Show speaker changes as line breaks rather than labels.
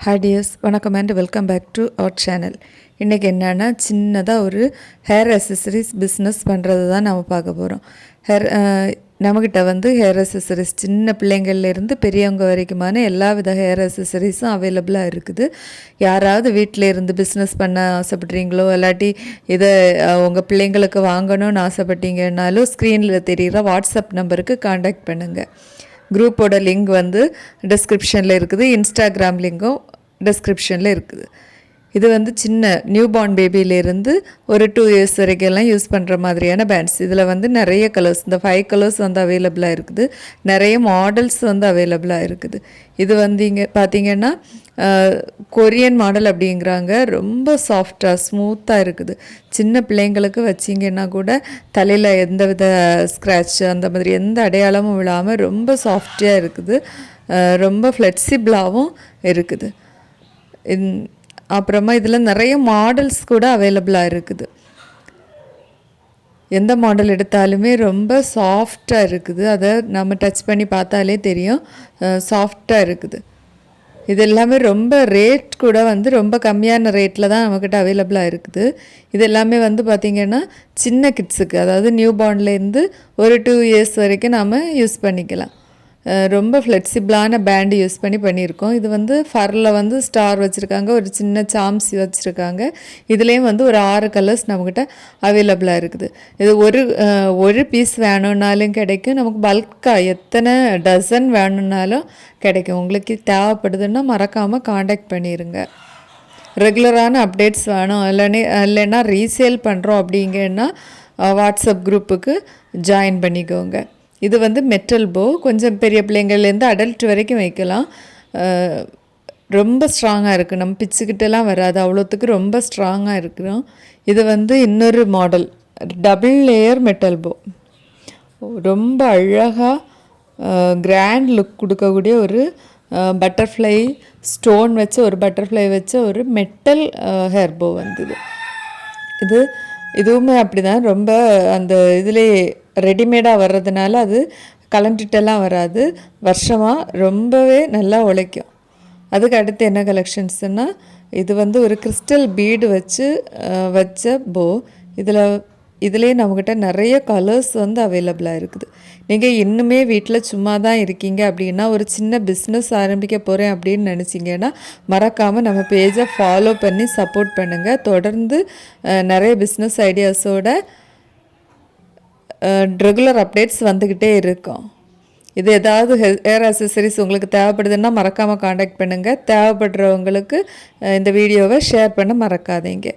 Hi dears, வணக்கம் and welcome back to our channel. இன்றைக்கி என்னென்னா சின்னதாக ஒரு ஹேர் அசசரிஸ் பிஸ்னஸ் பண்ணுறது தான் நம்ம பார்க்க போகிறோம். நம்மக்கிட்ட வந்து ஹேர் அசசரிஸ் சின்ன பிள்ளைங்கள்லேருந்து பெரியவங்க வரைக்குமான எல்லா வித ஹேர் அசசரிஸும் அவைலபிளாக இருக்குது. யாராவது வீட்டில் இருந்து பிஸ்னஸ் பண்ண ஆசைப்படுறீங்களோ இல்லாட்டி இதை உங்கள் பிள்ளைங்களுக்கு வாங்கணும்னு ஆசைப்பட்டீங்கன்னாலும் ஸ்க்ரீனில் தெரிகிற வாட்ஸ்அப் நம்பருக்கு காண்டாக்ட் பண்ணுங்கள். குரூப்போட லிங்க் வந்து டிஸ்கிரிப்ஷனில் இருக்குது, இன்ஸ்டாகிராம் லிங்கும் டிஸ்கிரிப்ஷனில் இருக்குது. இது வந்து சின்ன நியூ பார்ன் பேபியிலேருந்து ஒரு 2 years வரைக்கும்லாம் யூஸ் பண்ணுற மாதிரியான பேண்ட்ஸ். இதில் வந்து நிறைய கலர்ஸ், இந்த 5 கலர்ஸ் வந்து அவைலபிளாக இருக்குது. நிறைய மாடல்ஸ் வந்து அவைலபிளாக இருக்குது. இது வந்து இங்கே பார்த்திங்கன்னா கொரியன் மாடல் அப்படிங்கிறாங்க. ரொம்ப சாஃப்டாக ஸ்மூத்தாக இருக்குது. சின்ன பிள்ளைங்களுக்கு வச்சிங்கன்னா கூட தலையில் எந்த வித ஸ்க்ராட்ச் அந்த மாதிரி எந்த அடையாளமும் விழாமல் ரொம்ப சாஃப்டாக இருக்குது. ரொம்ப ஃப்ளெக்சிபிளாகவும் இருக்குது. அப்புறமா இதில் நிறைய மாடல்ஸ் கூட அவைலபிளாக இருக்குது. எந்த மாடல் எடுத்தாலுமே ரொம்ப சாஃப்டாக இருக்குது. அதை நம்ம டச் பண்ணி பார்த்தாலே தெரியும், சாஃப்டாக இருக்குது. இது எல்லாமே ரொம்ப ரேட் கூட வந்து ரொம்ப கம்மியான ரேட்டில் தான் நம்மக்கிட்ட அவைலபிளாக இருக்குது. இது எல்லாமே வந்து பார்த்திங்கன்னா சின்ன கிட்ஸுக்கு, அதாவது நியூ பார்ன்லேருந்து ஒரு 2 years வரைக்கும் நாம் யூஸ் பண்ணிக்கலாம். ரொம்ப ஃப்ளெக்சிபிளான பேண்டு யூஸ் பண்ணியிருக்கோம். இது வந்து ஃபரில் வந்து ஸ்டார் வச்சுருக்காங்க, ஒரு சின்ன சாம்ஸ் வச்சுருக்காங்க. இதுலேயும் வந்து ஒரு 6 கலர்ஸ் நம்மக்கிட்ட அவைலபிளாக இருக்குது. இது ஒரு பீஸ் வேணும்னாலும் கிடைக்கும், நமக்கு பல்காக எத்தனை டசன் வேணும்னாலும் கிடைக்கும். உங்களுக்கு தேவைப்படுதுன்னா மறக்காமல் காண்டாக்ட் பண்ணிடுங்க. ரெகுலரான அப்டேட்ஸ் வேணும் இல்லைன்னா ரீசேல் பண்ணுறோம் அப்படிங்கன்னா வாட்ஸ்அப் குரூப்புக்கு ஜாயின் பண்ணிக்கோங்க. இது வந்து மெட்டல் போ, கொஞ்சம் பெரிய பிள்ளைங்கள்லேருந்து அடல்ட் வரைக்கும் வைக்கலாம். ரொம்ப ஸ்ட்ராங்காக இருக்குது, நம்ம பிச்சுக்கிட்டெல்லாம் வராது, அவ்வளோத்துக்கு ரொம்ப ஸ்ட்ராங்காக இருக்கிறோம். இது வந்து இன்னொரு மாடல் டபுள் லேயர் மெட்டல் போ. ரொம்ப அழகாக கிராண்ட் லுக் கொடுக்கக்கூடிய ஒரு பட்டர்ஃப்ளை ஸ்டோன் வச்ச ஒரு பட்டர்ஃப்ளை வச்ச ஒரு மெட்டல் ஹேர் போ வந்தது. இதுவுமே அப்படி தான், ரொம்ப அந்த இதிலே ரெடிமேடாக வர்றதுனால அது கலண்டுட்டெல்லாம் வராது, வருஷமாக ரொம்பவே நல்லா உழைக்கும். அதுக்கு அடுத்து என்ன கலெக்ஷன்ஸ்னால், இது வந்து ஒரு கிறிஸ்டல் பீடு வச்ச போ. இதிலே நம்மக்கிட்ட நிறைய கலர்ஸ் வந்து அவைலபிளாக இருக்குது. நீங்கள் இன்னுமே வீட்டில் சும்மா தான் இருக்கீங்க அப்படின்னா, ஒரு சின்ன பிஸ்னஸ் ஆரம்பிக்க போகிறேன் அப்படின்னு நினச்சிங்கன்னா மறக்காமல் நம்ம பேஜை ஃபாலோ பண்ணி சப்போர்ட் பண்ணுங்கள். தொடர்ந்து நிறைய பிஸ்னஸ் ஐடியாஸோட ரெகுலர் அப்டேட்ஸ் வந்துக்கிட்டே இருக்கும். இது ஏதாவது ஹேர் அசசரிஸ் உங்களுக்கு தேவைப்படுதுன்னா மறக்காமல் காண்டாக்ட் பண்ணுங்கள். தேவைப்படுறவங்களுக்கு இந்த வீடியோவை ஷேர் பண்ண மறக்காதீங்க.